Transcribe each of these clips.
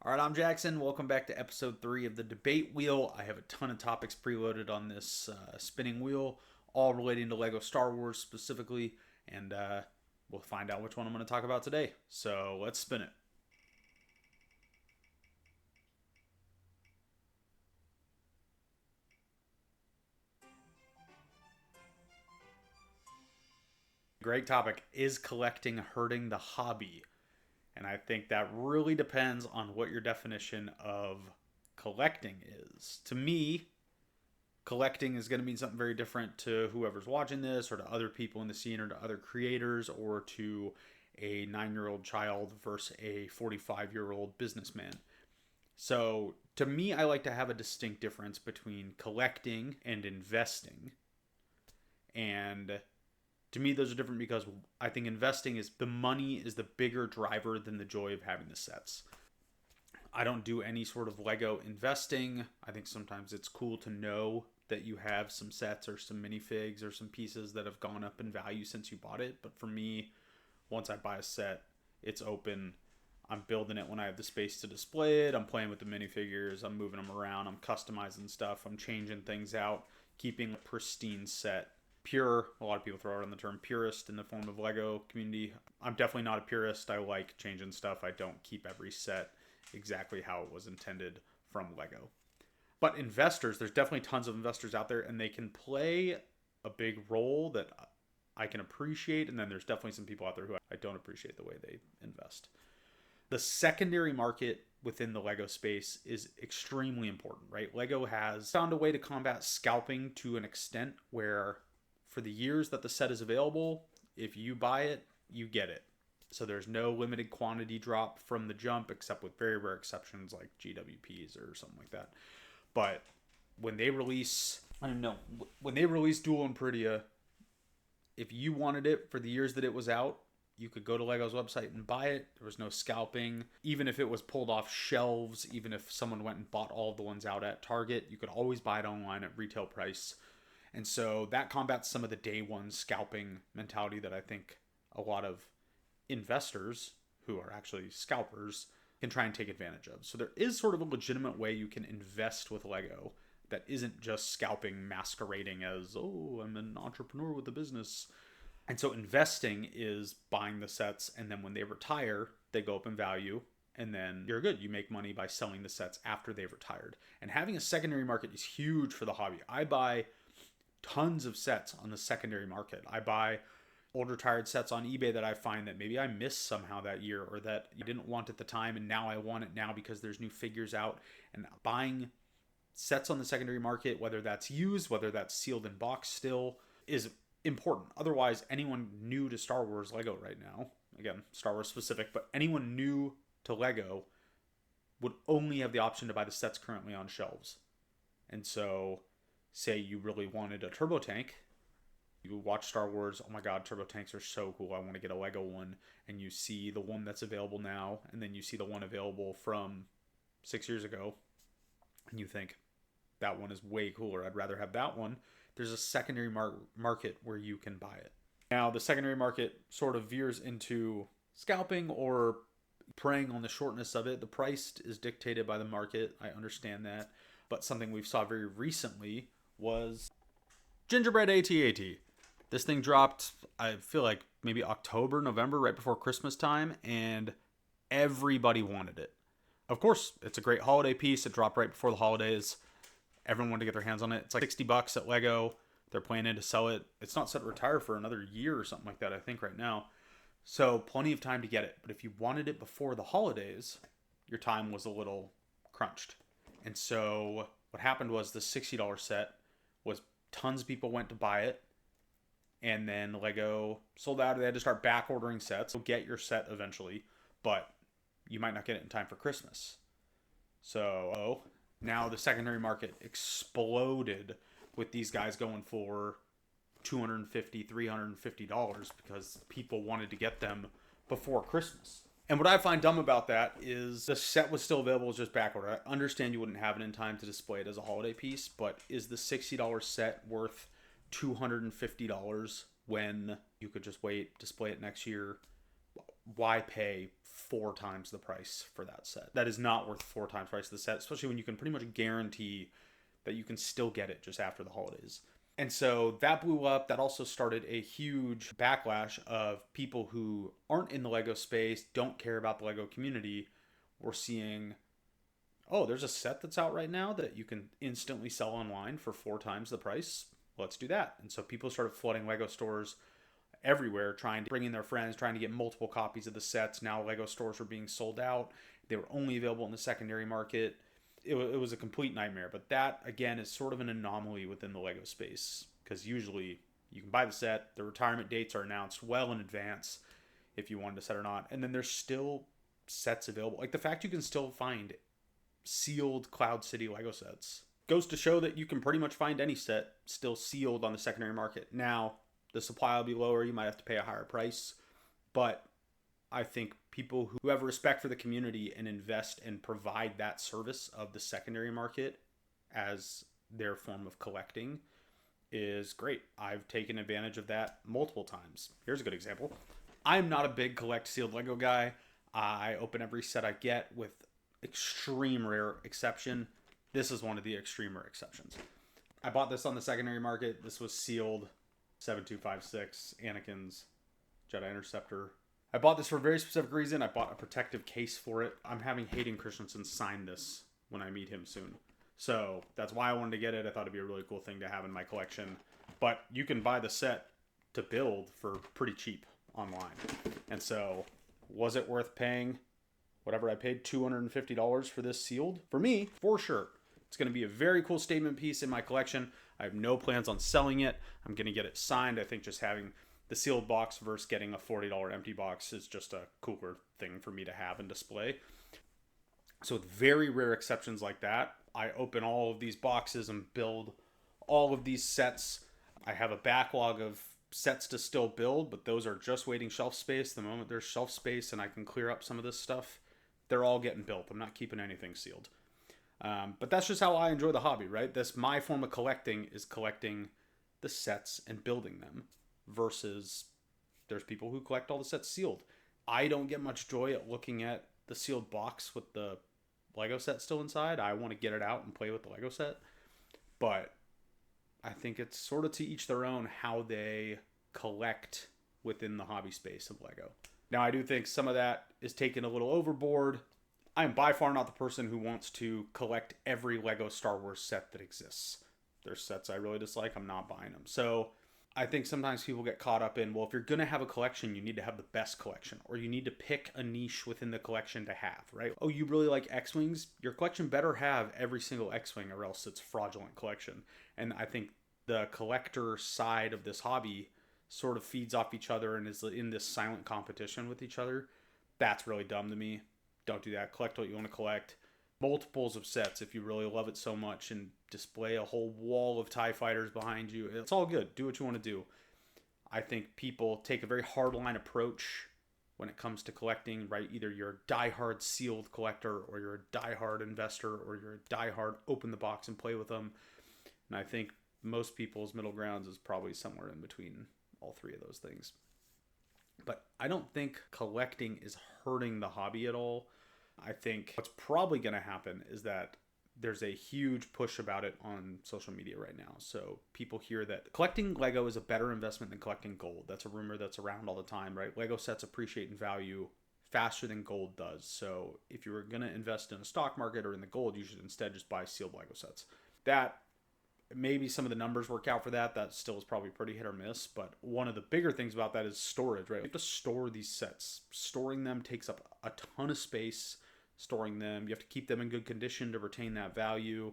All right, I'm Jackson. Welcome back to episode 3 of the debate wheel. I have a ton of topics preloaded on this spinning wheel, all relating to Lego Star Wars specifically, and we'll find out which one I'm going to talk about today. So let's spin it. Great topic. Is collecting hurting the hobby? And I think that really depends on what your definition of collecting is. To me, collecting is going to mean something very different to whoever's watching this, or to other people in the scene, or to other creators, or to a 9-year-old child versus a 45-year-old businessman. So to me, I like to have a distinct difference between collecting and investing. And to me, those are different because I think investing is the money is the bigger driver than the joy of having the sets. I don't do any sort of Lego investing. I think sometimes it's cool to know that you have some sets or some minifigs or some pieces that have gone up in value since you bought it. But for me, once I buy a set, it's open. I'm building it when I have the space to display it. I'm playing with the minifigures. I'm moving them around. I'm customizing stuff. I'm changing things out, keeping a pristine set. Pure, a lot of people throw around the term purist in the form of Lego community. I'm definitely not a purist. I like changing stuff. I don't keep every set exactly how it was intended from Lego. But investors, there's definitely tons of investors out there, and they can play a big role that I can appreciate. And then there's definitely some people out there who I don't appreciate the way they invest. The secondary market within the Lego space is extremely important, right? Lego has found a way to combat scalping to an extent where for the years that the set is available, if you buy it, you get it. So there's no limited quantity drop from the jump, except with very rare exceptions like GWPs or something like that. But when they release, when they release Duel and Pridia, if you wanted it for the years that it was out, you could go to Lego's website and buy it. There was no scalping. Even if it was pulled off shelves, even if someone went and bought all of the ones out at Target, you could always buy it online at retail price. And so that combats some of the day one scalping mentality that I think a lot of investors who are actually scalpers can try and take advantage of. So there is sort of a legitimate way you can invest with Lego that isn't just scalping masquerading as, oh, I'm an entrepreneur with a business. And so investing is buying the sets, and then when they retire, they go up in value, and then you're good. You make money by selling the sets after they've retired. And having a secondary market is huge for the hobby. I buy tons of sets on the secondary market. I buy old retired sets on eBay that I find that maybe I missed somehow that year, or that you didn't want at the time and now I want it now because there's new figures out. And buying sets on the secondary market, whether that's used, whether that's sealed in box still, is important. Otherwise, anyone new to Star Wars Lego right now, again, Star Wars specific, but anyone new to Lego would only have the option to buy the sets currently on shelves. And so say you really wanted a turbo tank, you watch Star Wars, oh my god, turbo tanks are so cool, I want to get a Lego one, and you see the one that's available now, and then you see the one available from 6 years ago, and you think, that one is way cooler, I'd rather have that one. There's a secondary market where you can buy it. Now, the secondary market sort of veers into scalping or preying on the shortness of it. The price is dictated by the market, I understand that, but something we've saw very recently was Gingerbread AT-AT. This thing dropped, I feel like maybe October, November, right before Christmas time, and everybody wanted it. Of course, it's a great holiday piece. It dropped right before the holidays. Everyone wanted to get their hands on it. It's like $60 at Lego. They're planning to sell it. It's not set to retire for another year or something like that, I think, right now. So plenty of time to get it. But if you wanted it before the holidays, your time was a little crunched. And so what happened was the $60 set was tons of people went to buy it. And then Lego sold out. They had to start back ordering sets. You'll get your set eventually, but you might not get it in time for Christmas. So now the secondary market exploded with these guys going for $250, $350 because people wanted to get them before Christmas. And what I find dumb about that is the set was still available, it's just back order. I understand you wouldn't have it in time to display it as a holiday piece, but is the $60 set worth $250 when you could just wait, display it next year? why pay 4 times the price for that set? That is not worth 4 times the price of the set, especially when you can pretty much guarantee that you can still get it just after the holidays. And so that blew up. That also started a huge backlash of people who aren't in the Lego space, don't care about the Lego community. We're seeing, oh, there's a set that's out right now that you can instantly sell online for 4 times the price. Let's do that. And so people started flooding Lego stores everywhere, trying to bring in their friends, trying to get multiple copies of the sets. Now Lego stores were being sold out. They were only available in the secondary market. It was a complete nightmare. But that, again, is sort of an anomaly within the Lego space, because usually you can buy the set, the retirement dates are announced well in advance if you wanted to set or not, and then there's still sets available. Like the fact you can still find sealed Cloud City Lego sets goes to show that you can pretty much find any set still sealed on the secondary market. Now, the supply will be lower, you might have to pay a higher price, but I think people who have respect for the community and invest and provide that service of the secondary market as their form of collecting is great. I've taken advantage of that multiple times. Here's a good example. I'm not a big collect sealed Lego guy. I open every set I get with extreme rare exception. This is one of the extreme rare exceptions. I bought this on the secondary market. This was sealed 7256 Anakin's Jedi Interceptor. I bought this for a very specific reason. I bought a protective case for it. I'm having Hayden Christensen sign this when I meet him soon. So that's why I wanted to get it. I thought it'd be a really cool thing to have in my collection. But you can buy the set to build for pretty cheap online. And so was it worth paying whatever I paid, $250 for this sealed? For me, for sure. It's going to be a very cool statement piece in my collection. I have no plans on selling it. I'm going to get it signed. I think just having the sealed box versus getting a $40 empty box is just a cooler thing for me to have and display. So with very rare exceptions like that, I open all of these boxes and build all of these sets. I have a backlog of sets to still build, but those are just waiting shelf space. The moment there's shelf space and I can clear up some of this stuff, they're all getting built. I'm not keeping anything sealed. But that's just how I enjoy the hobby, right? That's my form of collecting, is collecting the sets and building them, versus there's people who collect all the sets sealed. I don't get much joy at looking at the sealed box with the Lego set still inside. I want to get it out and play with the Lego set. But I think it's sort of to each their own how they collect within the hobby space of Lego. Now, I do think some of that is taken a little overboard. I am by far not the person who wants to collect every Lego Star Wars set that exists. There's sets I really dislike, I'm not buying them. So I think sometimes people get caught up in, well, if you're going to have a collection, you need to have the best collection, or you need to pick a niche within the collection to have, right? Oh, you really like X-Wings? Your collection better have every single X-Wing, or else it's a fraudulent collection. And I think the collector side of this hobby sort of feeds off each other and is in this silent competition with each other. That's really dumb to me. Don't do that. Collect what you want to collect. Multiples of sets if you really love it so much, and display a whole wall of TIE fighters behind you. It's all good. Do what you want to do. I think people take a very hardline approach when it comes to collecting, right? Either you're a diehard sealed collector, or you're a diehard investor, or you're a diehard open the box and play with them. And I think most people's middle grounds is probably somewhere in between all three of those things. But I don't think collecting is hurting the hobby at all. I think what's probably going to happen is that there's a huge push about it on social media right now. So people hear that collecting Lego is a better investment than collecting gold. That's a rumor that's around all the time, right? Lego sets appreciate in value faster than gold does. So if you were going to invest in a stock market or in the gold, you should instead just buy sealed Lego sets. That, maybe some of the numbers work out for that. That still is probably pretty hit or miss. But one of the bigger things about that is storage, right? You have to store these sets. Storing them takes up a ton of space. Storing them, you have to keep them in good condition to retain that value.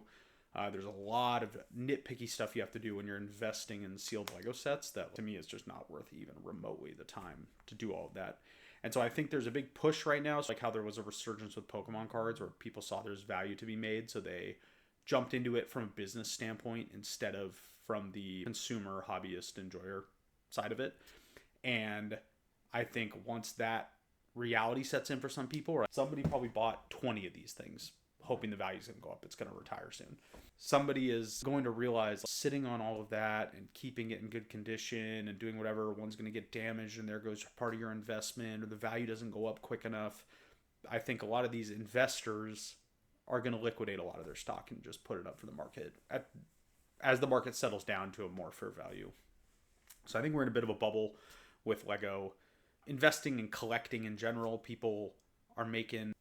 There's a lot of nitpicky stuff you have to do when you're investing in sealed Lego sets that, to me, is just not worth even remotely the time to do all of that. And so I think there's a big push right now. It's like how there was a resurgence with Pokemon cards, where people saw there's value to be made, so they jumped into it from a business standpoint instead of from the consumer, hobbyist, enjoyer side of it. And I think once that reality sets in for some people, or somebody probably bought 20 of these things, hoping the value's going to go up. It's going to retire soon. Somebody is going to realize sitting on all of that and keeping it in good condition and doing whatever, one's going to get damaged and there goes part of your investment, or the value doesn't go up quick enough. I think a lot of these investors are going to liquidate a lot of their stock and just put it up for the market as the market settles down to a more fair value. So I think we're in a bit of a bubble with Lego. Investing and collecting in general, people are making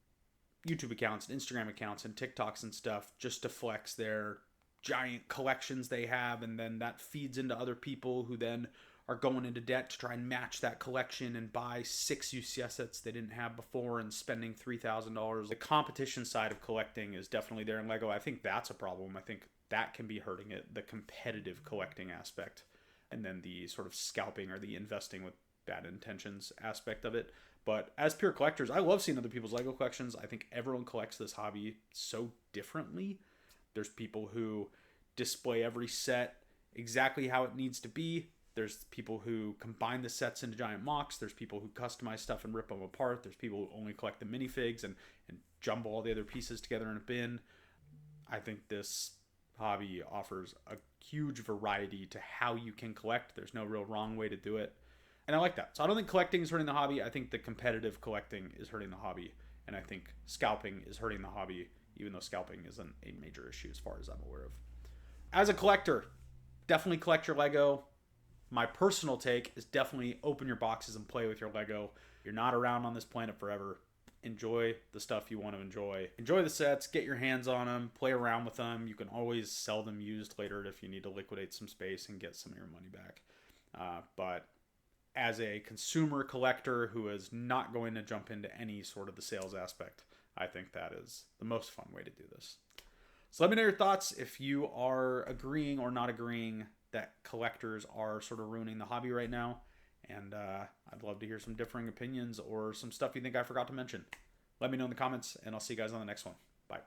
YouTube accounts and Instagram accounts and TikToks and stuff just to flex their giant collections they have, and then that feeds into other people who then are going into debt to try and match that collection and buy 6 UCS sets they didn't have before and spending $3,000. The competition side of collecting is definitely there in Lego. I think that's a problem. I think that can be hurting it, the competitive collecting aspect, and then the sort of scalping or the investing with bad intentions aspect of it. But as pure collectors, I love seeing other people's Lego collections. I think everyone collects this hobby so differently. There's people who display every set exactly how it needs to be. There's people who combine the sets into giant mocks. There's people who customize stuff and rip them apart. There's people who only collect the minifigs and jumble all the other pieces together in a bin. I think this hobby offers a huge variety to how you can collect. There's no real wrong way to do it. And I like that. So I don't think collecting is hurting the hobby. I think the competitive collecting is hurting the hobby. And I think scalping is hurting the hobby, even though scalping isn't a major issue as far as I'm aware of. As a collector, definitely collect your Lego. My personal take is definitely open your boxes and play with your Lego. You're not around on this planet forever. Enjoy the stuff you want to enjoy. Enjoy the sets, get your hands on them, play around with them. You can always sell them used later if you need to liquidate some space and get some of your money back. But as a consumer collector who is not going to jump into any sort of the sales aspect, I think that is the most fun way to do this. So let me know your thoughts if you are agreeing or not agreeing that collectors are sort of ruining the hobby right now. And I'd love to hear some differing opinions or some stuff you think I forgot to mention. Let me know in the comments, and I'll see you guys on the next one. Bye.